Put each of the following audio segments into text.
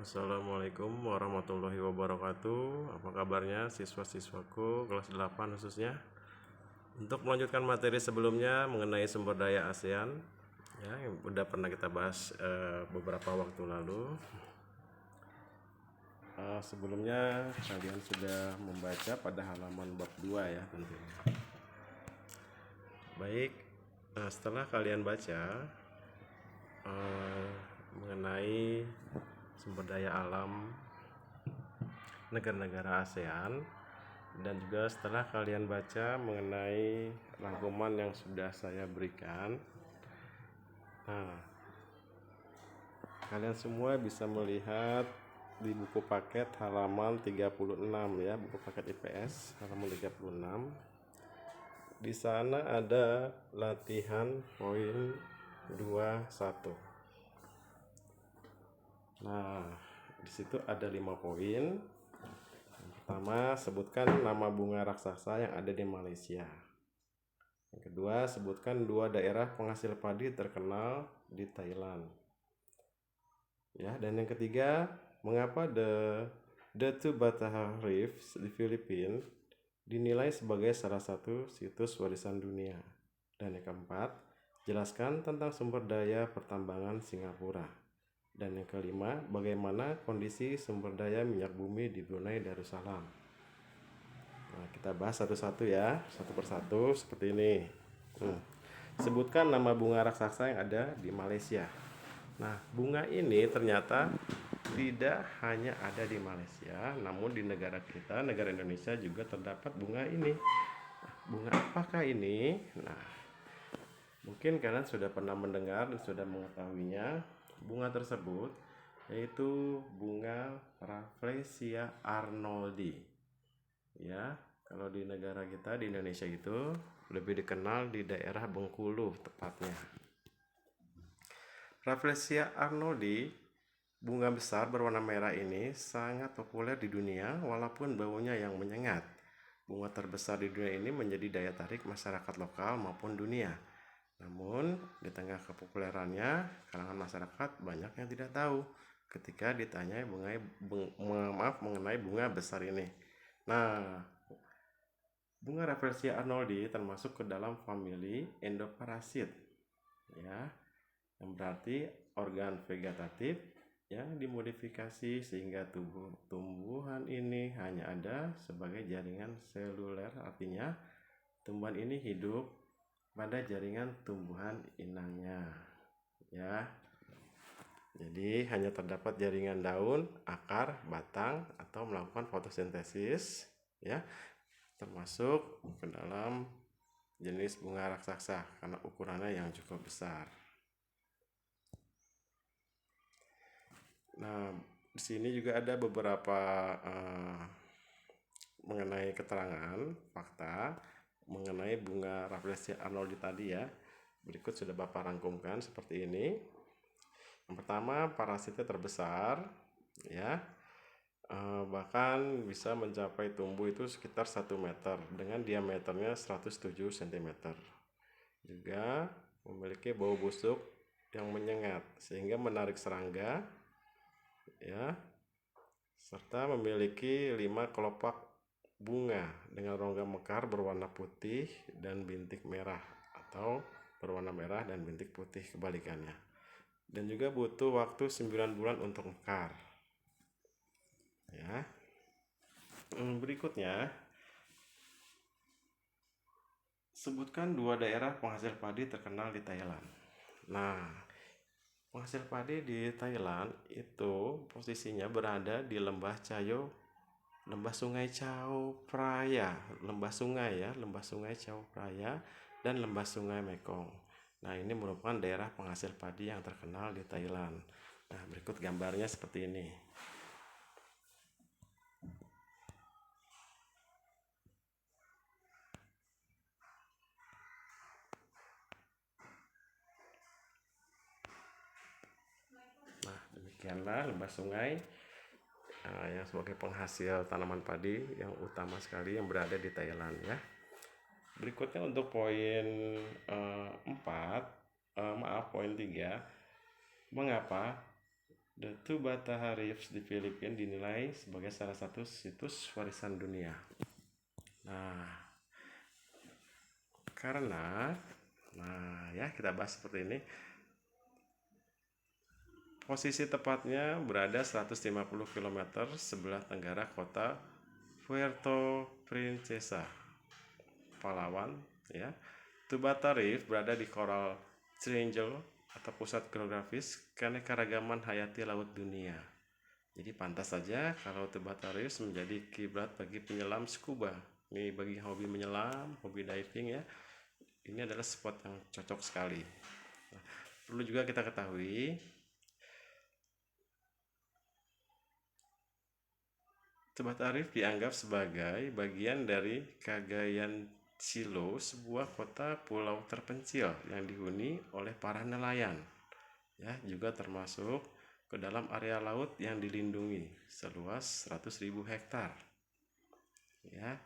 Assalamualaikum warahmatullahi wabarakatuh. Apa kabarnya siswa-siswaku kelas 8 khususnya? Untuk melanjutkan materi sebelumnya mengenai sumber daya ASEAN, ya, yang udah pernah kita bahas beberapa waktu lalu. Sebelumnya kalian sudah membaca pada halaman bab 2 ya tentunya. Baik, setelah kalian baca mengenai sumber daya alam negara-negara ASEAN, dan juga setelah kalian baca mengenai rangkuman yang sudah saya berikan, kalian semua bisa melihat di buku paket halaman 36 ya, buku paket IPS halaman 36. Di sana ada latihan poin 21. Nah, di situ ada 5 poin. Yang pertama, sebutkan nama bunga raksasa yang ada di Malaysia. Yang kedua, sebutkan 2 daerah penghasil padi terkenal di Thailand. Ya, dan yang ketiga, mengapa The Two Bataha Reefs di Filipina dinilai sebagai salah satu situs warisan dunia. Dan yang keempat, jelaskan tentang sumber daya pertambangan Singapura. Dan yang kelima, bagaimana kondisi sumber daya minyak bumi di Brunei Darussalam. Nah, kita bahas satu-satu ya, satu persatu seperti ini. Sebutkan nama bunga raksasa yang ada di Malaysia. Nah, bunga ini ternyata tidak hanya ada di Malaysia, namun di negara kita, negara Indonesia juga terdapat bunga ini. Bunga apakah ini? Nah, mungkin kalian sudah pernah mendengar dan sudah mengetahuinya. Bunga tersebut yaitu bunga Rafflesia arnoldi. Ya, kalau di negara kita di Indonesia itu lebih dikenal di daerah Bengkulu tepatnya. Rafflesia arnoldi, bunga besar berwarna merah ini sangat populer di dunia walaupun baunya yang menyengat. Bunga terbesar di dunia ini menjadi daya tarik masyarakat lokal maupun dunia. Namun, di tengah kepopulerannya, kalangan masyarakat banyak yang tidak tahu ketika ditanya mengenai bunga besar ini. Nah, bunga Rafflesia arnoldi termasuk ke dalam famili endoparasit, ya, yang berarti organ vegetatif yang dimodifikasi sehingga tumbuhan ini hanya ada sebagai jaringan seluler, artinya tumbuhan ini hidup pada jaringan tumbuhan inangnya, ya. Jadi hanya terdapat jaringan daun, akar, batang atau melakukan fotosintesis, ya, termasuk ke dalam jenis bunga raksasa karena ukurannya yang cukup besar. Nah, di sini juga ada beberapa mengenai keterangan fakta mengenai bunga Rafflesia arnoldi tadi ya. Berikut sudah Bapak rangkumkan seperti ini. Yang pertama, parasitnya terbesar, ya, bahkan bisa mencapai tumbuh itu sekitar 1 meter dengan diameternya 107 cm. Juga memiliki bau busuk yang menyengat sehingga menarik serangga, ya, serta memiliki 5 kelopak bunga dengan rongga mekar berwarna putih dan bintik merah atau berwarna merah dan bintik putih kebalikannya. Dan juga butuh waktu 9 bulan untuk mekar. Ya. Berikutnya, sebutkan 2 daerah penghasil padi terkenal di Thailand. Nah, penghasil padi di Thailand itu posisinya berada di lembah Sungai Chao Phraya, lembah sungai Chao Phraya dan lembah sungai Mekong. Nah, ini merupakan daerah penghasil padi yang terkenal di Thailand. Nah, berikut gambarnya seperti ini. Nah, demikianlah lembah sungai yang sebagai penghasil tanaman padi yang utama sekali yang berada di Thailand ya. Berikutnya untuk poin 4, poin 3, mengapa The Two Bataha Reefs di Filipina dinilai sebagai salah satu situs warisan dunia. Nah, karena kita bahas seperti ini. Posisi tepatnya berada 150 km sebelah tenggara kota Puerto Princesa, Palawan, ya. Tubata Reef berada di Coral Triangle atau pusat geografis keanekaragaman hayati laut dunia. Jadi pantas saja kalau Tubata Reef menjadi kiblat bagi penyelam scuba. Ini bagi hobi menyelam, hobi diving ya. Ini adalah spot yang cocok sekali. Nah, perlu juga kita ketahui, Tubata Reef dianggap sebagai bagian dari Cagayan Silo, sebuah kota pulau terpencil yang dihuni oleh para nelayan. Ya, juga termasuk ke dalam area laut yang dilindungi seluas 100.000 hektar. Ya.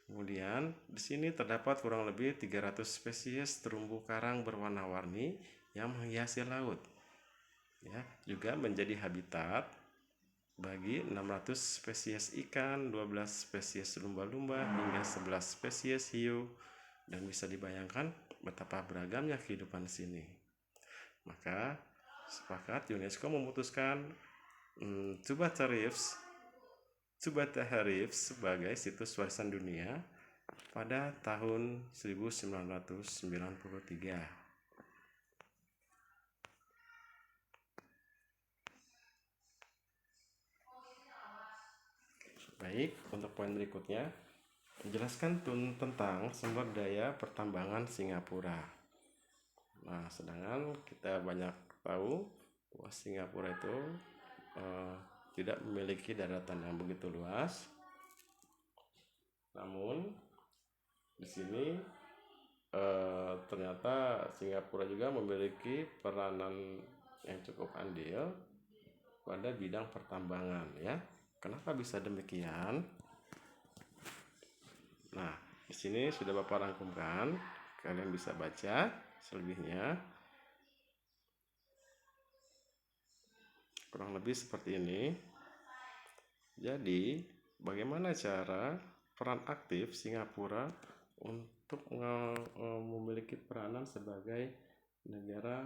Kemudian di sini terdapat kurang lebih 300 spesies terumbu karang berwarna-warni yang menghiasi laut. Ya, juga menjadi habitat bagi 600 spesies ikan, 12 spesies lumba-lumba, hingga 11 spesies hiu, dan bisa dibayangkan betapa beragamnya kehidupan di sini. Maka sepakat UNESCO memutuskan Tubata Reefs sebagai situs warisan dunia pada tahun 1993. Baik, untuk poin berikutnya, menjelaskan tentang sumber daya pertambangan Singapura. Nah, sedangkan kita banyak tahu bahwa Singapura itu tidak memiliki daratan yang begitu luas. Namun di sini ternyata Singapura juga memiliki peranan yang cukup andil pada bidang pertambangan ya. Kenapa bisa demikian? Nah, di sini sudah Bapak rangkumkan, kalian bisa baca selebihnya. Kurang lebih seperti ini. Jadi, bagaimana cara peran aktif Singapura untuk memiliki peranan sebagai negara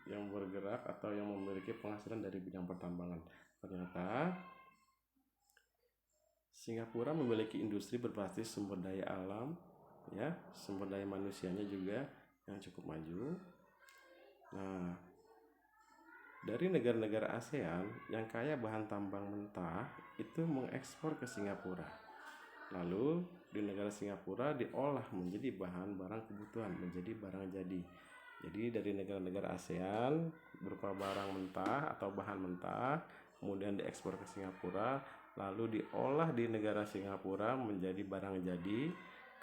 yang bergerak atau yang memiliki penghasilan dari bidang pertambangan? Ternyata Singapura memiliki industri berbasis sumber daya alam, ya, sumber daya manusianya juga yang cukup maju. Nah, dari negara-negara ASEAN yang kaya bahan tambang mentah itu mengekspor ke Singapura. Lalu di negara Singapura diolah menjadi bahan barang kebutuhan, menjadi barang jadi. Jadi dari negara-negara ASEAN berupa barang mentah atau bahan mentah kemudian diekspor ke Singapura, lalu diolah di negara Singapura menjadi barang jadi.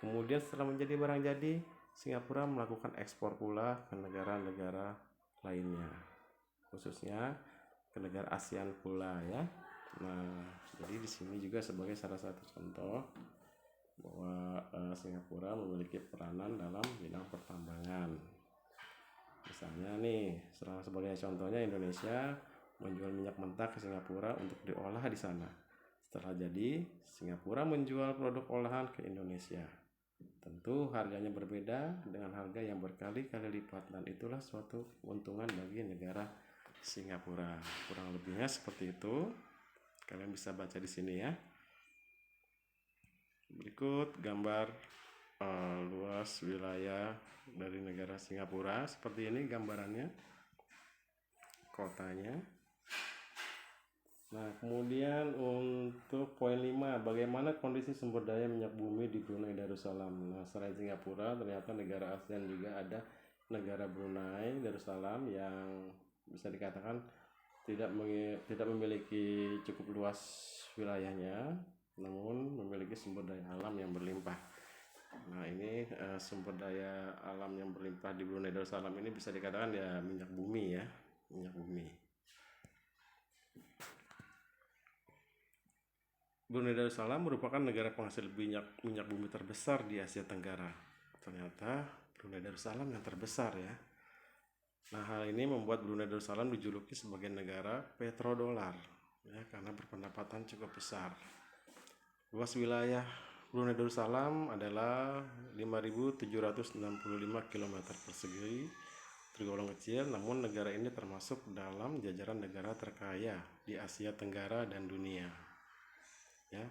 Kemudian setelah menjadi barang jadi, Singapura melakukan ekspor pula ke negara-negara lainnya, khususnya ke negara ASEAN pula ya. Nah, jadi di sini juga sebagai salah satu contoh bahwa Singapura memiliki peranan dalam bidang pertambangan. Misalnya nih, sebagai contohnya Indonesia menjual minyak mentah ke Singapura untuk diolah di sana. Setelah jadi, Singapura menjual produk olahan ke Indonesia. Tentu harganya berbeda dengan harga yang berkali-kali lipat, dan itulah suatu keuntungan bagi negara Singapura. Kurang lebihnya seperti itu. Kalian bisa baca di sini ya. Berikut gambar luas wilayah dari negara Singapura. Seperti ini gambarannya, kotanya. Nah, kemudian untuk poin 5, bagaimana kondisi sumber daya minyak bumi di Brunei Darussalam. Nah, selain Singapura, ternyata negara ASEAN juga ada negara Brunei Darussalam yang bisa dikatakan tidak memiliki cukup luas wilayahnya, namun memiliki sumber daya alam yang berlimpah. Nah, ini sumber daya alam yang berlimpah di Brunei Darussalam ini bisa dikatakan ya minyak bumi ya, minyak bumi. Brunei Darussalam merupakan negara penghasil minyak bumi terbesar di Asia Tenggara. Ternyata Brunei Darussalam yang terbesar ya. Nah, hal ini membuat Brunei Darussalam dijuluki sebagai negara petrodolar, ya, karena berpendapatan cukup besar. Luas wilayah Brunei Darussalam adalah 5.765 km persegi, tergolong kecil, namun negara ini termasuk dalam jajaran negara terkaya di Asia Tenggara dan dunia. Ya.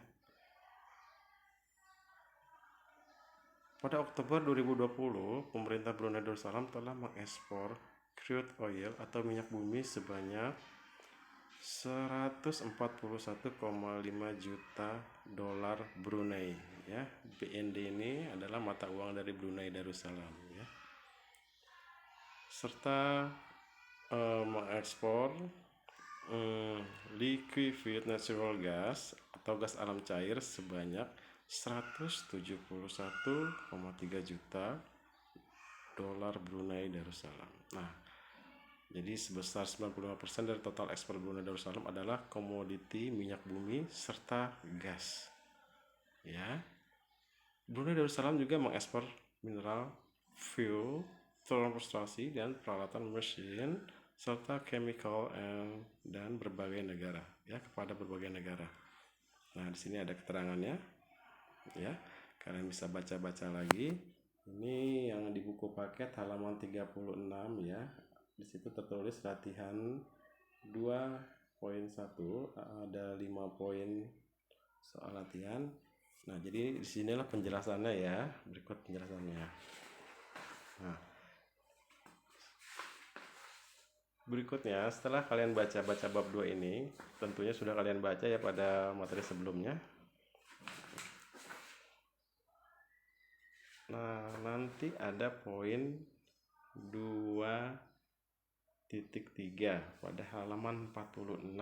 Pada Oktober 2020, pemerintah Brunei Darussalam telah mengekspor crude oil atau minyak bumi sebanyak 141,5 juta dolar Brunei, ya. BND ini adalah mata uang dari Brunei Darussalam, ya. Serta mengekspor liquefied natural gas atau gas alam cair sebanyak 171,3 juta dolar Brunei Darussalam. Nah, jadi sebesar 95% dari total ekspor Brunei Darussalam adalah komoditi minyak bumi serta gas. Ya. Brunei Darussalam juga mengekspor mineral, fuel, transportasi dan peralatan mesin serta chemical dan berbagai negara, ya, kepada berbagai negara. Nah, di sini ada keterangannya, ya. Kalian bisa baca-baca lagi. Ini yang di buku paket halaman 36, ya. Di situ tertulis latihan 2.1, ada 5 poin soal latihan. Nah, jadi disinilah penjelasannya, ya. Berikut penjelasannya. Nah, berikutnya, setelah kalian baca-baca bab 2 ini, tentunya sudah kalian baca ya pada materi sebelumnya. Nah, nanti ada poin 2.3 pada halaman 46.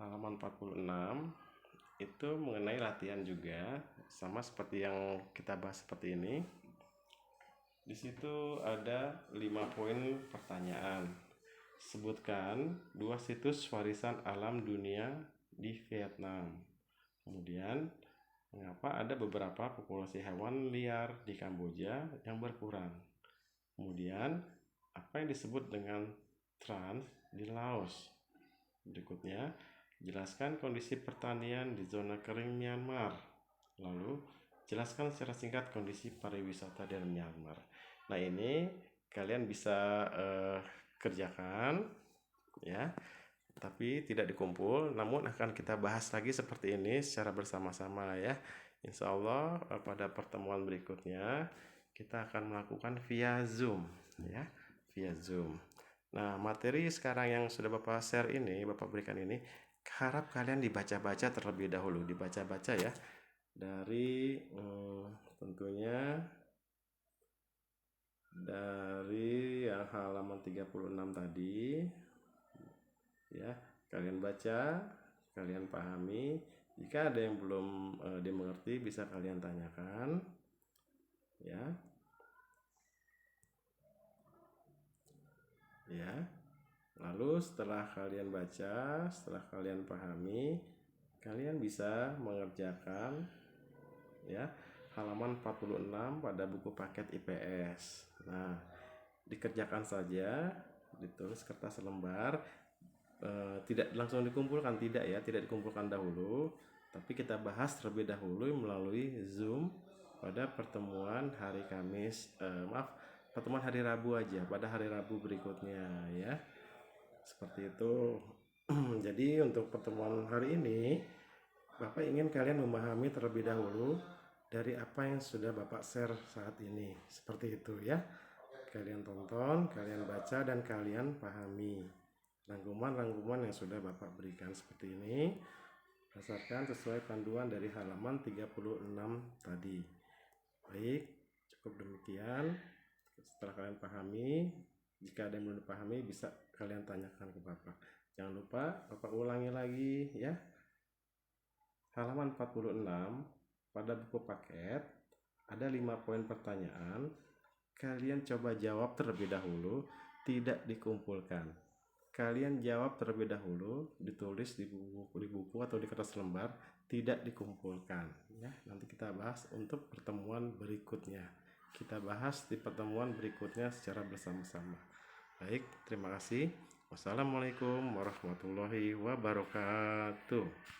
Halaman 46 itu mengenai latihan juga, sama seperti yang kita bahas seperti ini. Di situ ada 5 poin pertanyaan. Sebutkan 2 situs warisan alam dunia di Vietnam. Kemudian, mengapa ada beberapa populasi hewan liar di Kamboja yang berkurang? Kemudian, apa yang disebut dengan trans di Laos? Berikutnya, jelaskan kondisi pertanian di zona kering Myanmar. Lalu, jelaskan secara singkat kondisi pariwisata di Myanmar. Nah, ini kalian bisa kerjakan, ya, tapi tidak dikumpul, namun akan kita bahas lagi seperti ini secara bersama-sama, ya. Insya Allah pada pertemuan berikutnya kita akan melakukan via Zoom, ya, via Zoom. Nah, materi sekarang yang sudah Bapak share ini, Bapak berikan ini, harap kalian dibaca-baca terlebih dahulu, dibaca-baca, ya, dari tentunya dari yang halaman 36 tadi, ya. Kalian baca, kalian pahami. Jika ada yang belum dimengerti, bisa kalian tanyakan, ya. Ya. Lalu setelah kalian baca, setelah kalian pahami, kalian bisa mengerjakan, ya, halaman 46 pada buku paket IPS. Nah, dikerjakan saja, ditulis kertas lembar, tidak langsung dikumpulkan, tidak, ya, tidak dikumpulkan dahulu, tapi kita bahas terlebih dahulu melalui Zoom pada pertemuan hari Kamis, pertemuan hari Rabu aja, pada hari Rabu berikutnya, ya, seperti itu. Jadi untuk pertemuan hari ini, Bapak ingin kalian memahami terlebih dahulu dari apa yang sudah Bapak share saat ini, seperti itu, ya. Kalian tonton, kalian baca, dan kalian pahami rangkuman-rangkuman yang sudah Bapak berikan seperti ini, berdasarkan sesuai panduan dari halaman 36 tadi. Baik, cukup demikian. Setelah kalian pahami, jika ada yang belum dipahami, bisa kalian tanyakan ke Bapak. Jangan lupa Bapak ulangi lagi, ya. Halaman 46 pada buku paket ada 5 poin pertanyaan. Kalian coba jawab terlebih dahulu, tidak dikumpulkan. Kalian jawab terlebih dahulu, ditulis di buku atau di kertas lembar, tidak dikumpulkan, ya. Nanti kita bahas untuk pertemuan berikutnya. kita bahas di pertemuan berikutnya secara bersama-sama. Baik, terima kasih. Wassalamualaikum warahmatullahi wabarakatuh.